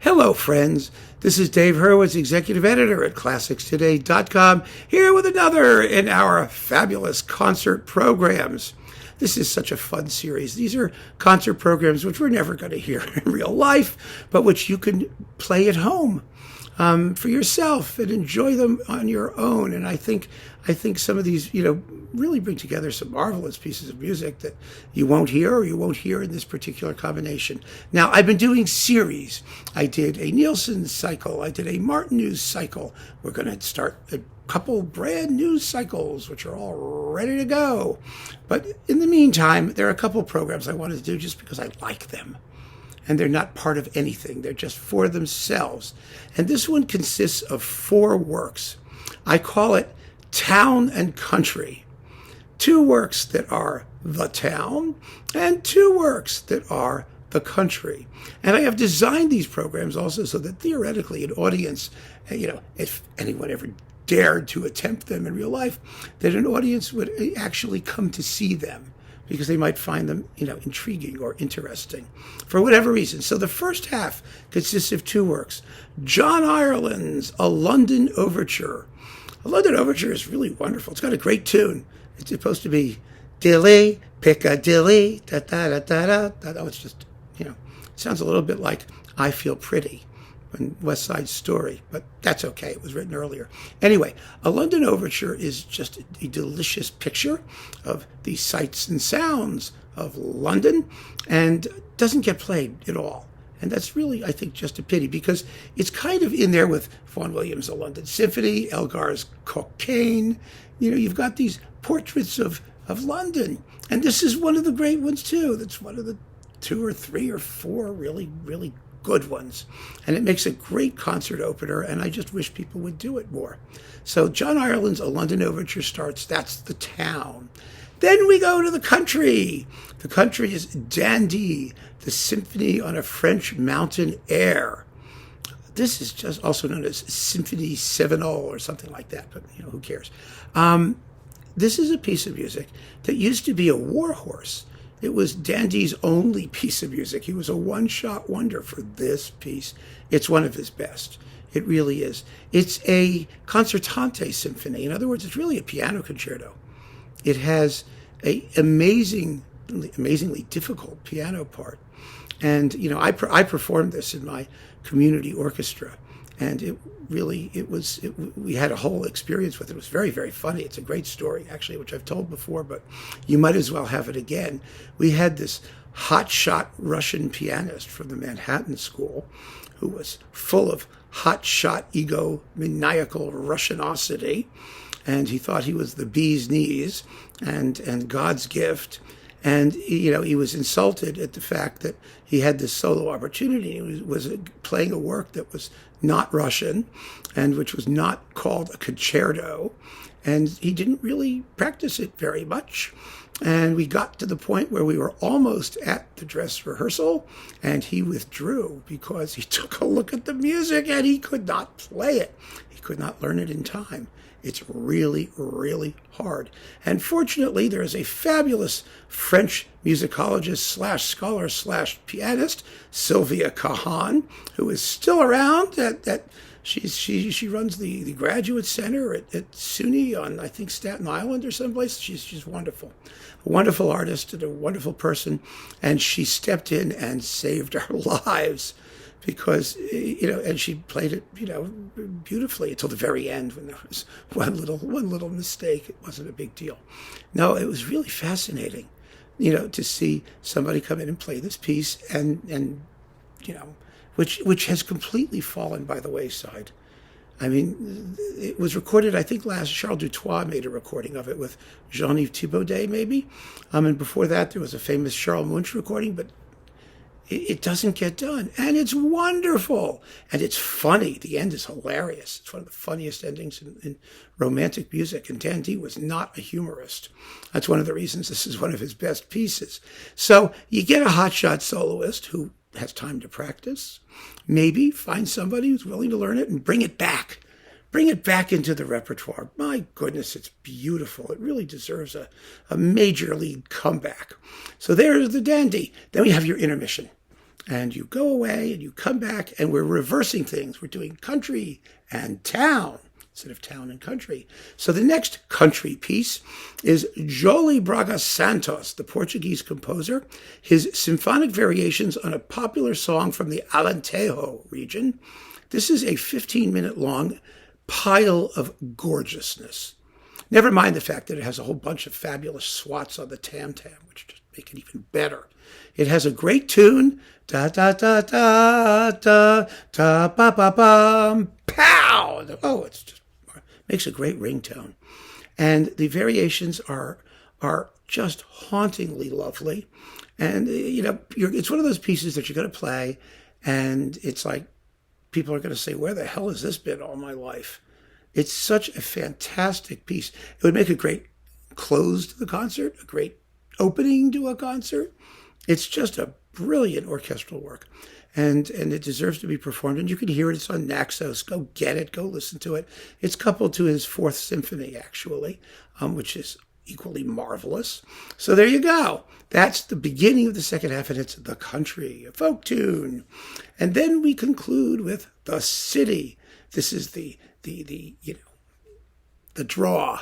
Hello, friends. This is Dave Hurwitz, Executive Editor at ClassicsToday.com, here with another in our fabulous concert programs. This is such a fun series. These are concert programs which we're never going to hear in real life, but which you can play at home for yourself and enjoy them on your own. And I think some of these, really bring together some marvelous pieces of music that you won't hear in this particular combination. Now, I've been doing series. I did a Nielsen cycle. I did a Martin News cycle. We're going to start a couple brand new cycles, which are all ready to go. But in the meantime, there are a couple programs I wanted to do just because I like them. And they're not part of anything. They're just for themselves. And this one consists of 4 works. I call it Town and Country. 2 works that are the town and 2 works that are the country. And I have designed these programs also so that theoretically an audience, if anyone ever dared to attempt them in real life, that an audience would actually come to see them, because they might find them, intriguing or interesting for whatever reason. So the first half consists of 2 works. John Ireland's A London Overture. A London Overture is really wonderful. It's got a great tune. It's supposed to be dilly, Piccadilly, da-da-da-da-da. Oh, it's just, it sounds a little bit like I Feel Pretty in West Side Story, but that's okay. It was written earlier. Anyway, A London Overture is just a delicious picture of the sights and sounds of London and doesn't get played at all. And that's really, I think, just a pity, because it's kind of in there with Vaughan Williams' A London Symphony, Elgar's Cocaine. You've got these portraits of London. And this is one of the great ones, too. That's one of the 2 or 3 or 4 really, really good ones. And it makes a great concert opener, and I just wish people would do it more. So John Ireland's A London Overture starts. That's the town. Then we go to the country. The country is Dandy, the Symphony on a French Mountain Air. This is just also known as Symphony 7 or something like that, but who cares? This is a piece of music that used to be a war horse. It was Dandy's only piece of music. He was a one-shot wonder for this piece. It's one of his best. It really is. It's a concertante symphony. In other words, it's really a piano concerto. It has an amazingly difficult piano part. And, I performed this in my community orchestra. And we had a whole experience with it. It was very, very funny. It's a great story, actually, which I've told before, but you might as well have it again. We had this hotshot Russian pianist from the Manhattan School who was full of hotshot egomaniacal Russianosity, and he thought he was the bee's knees and God's gift. And, he was insulted at the fact that he had this solo opportunity. He was playing a work that was not Russian and which was not called a concerto. And he didn't really practice it very much. And we got to the point where we were almost at the dress rehearsal, and he withdrew because he took a look at the music and he could not play it. He could not learn it in time. It's really, really hard. And fortunately, there is a fabulous French musicologist / scholar / pianist, Sylvia Kahan, who is still around. She runs the Graduate Center at SUNY on, I think, Staten Island or someplace. She's wonderful. A wonderful artist and a wonderful person. And she stepped in and saved our lives. Because, and she played it, beautifully until the very end when there was one little mistake. It wasn't a big deal. No, it was really fascinating, to see somebody come in and play this piece and which has completely fallen by the wayside. I mean, it was recorded, I think Charles Dutoit made a recording of it with Jean-Yves Thibaudet, maybe. And before that, there was a famous Charles Munch recording, but it doesn't get done. And it's wonderful. And it's funny. The end is hilarious. It's one of the funniest endings in romantic music. And Dandy was not a humorist. That's one of the reasons this is one of his best pieces. So you get a hotshot soloist who has time to practice. Maybe find somebody who's willing to learn it and bring it back. Bring it back into the repertoire. My goodness, it's beautiful. It really deserves a major league comeback. So there's the Dandy. Then we have your intermission. And you go away and you come back, and we're reversing things. We're doing country and town instead of town and country. So the next country piece is Jolie Braga Santos, the Portuguese composer, his symphonic variations on a popular song from the Alentejo region. This is a 15-minute long pile of gorgeousness. Never mind the fact that it has a whole bunch of fabulous swats on the tam-tam, which just make it even better. It has a great tune, da da da da da da ba ba bum, pow. Oh, it's just makes a great ringtone, and the variations are just hauntingly lovely. And it's one of those pieces that you're going to play, and it's like people are going to say, "Where the hell has this been all my life?" It's such a fantastic piece. It would make a great close to the concert, a great opening to a concert. It's just a brilliant orchestral work, and it deserves to be performed. And you can hear it. It's on Naxos. Go get it. Go listen to it. It's coupled to his Fourth Symphony, actually, which is equally marvelous. So there you go. That's the beginning of the second half, and it's the country, a folk tune. And then we conclude with the city. This is the draw.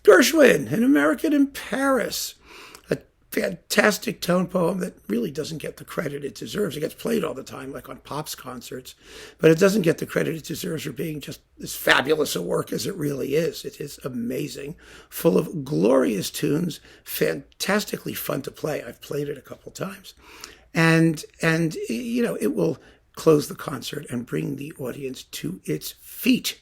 Gershwin, An American in Paris. Fantastic tone poem that really doesn't get the credit it deserves. It gets played all the time, like on Pop's concerts, but it doesn't get the credit it deserves for being just as fabulous a work as it really is. It is amazing, full of glorious tunes, fantastically fun to play. I've played it a couple times, and it will close the concert and bring the audience to its feet.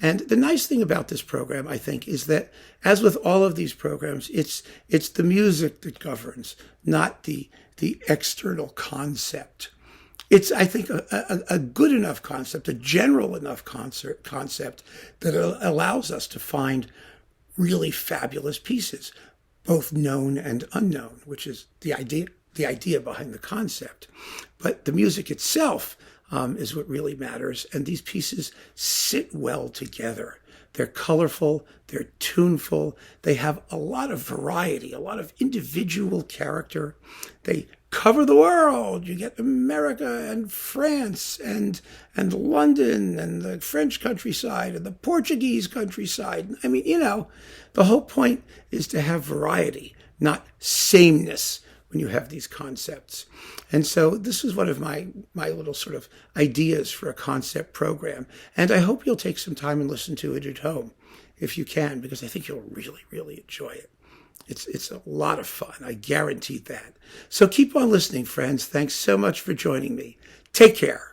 And the nice thing about this program, I think, is that, as with all of these programs, it's the music that governs, not the external concept. It's, I think, a good enough concept, a general enough concept that allows us to find really fabulous pieces, both known and unknown, which is the idea behind the concept. But the music itself is what really matters. And these pieces sit well together. They're colorful, they're tuneful, they have a lot of variety, a lot of individual character. They cover the world. You get America and France and London and the French countryside and the Portuguese countryside. I mean, the whole point is to have variety, not sameness when you have these concepts. And so this is one of my little sort of ideas for a concept program. And I hope you'll take some time and listen to it at home if you can, because I think you'll really, really enjoy it. It's a lot of fun. I guarantee that. So keep on listening, friends. Thanks so much for joining me. Take care.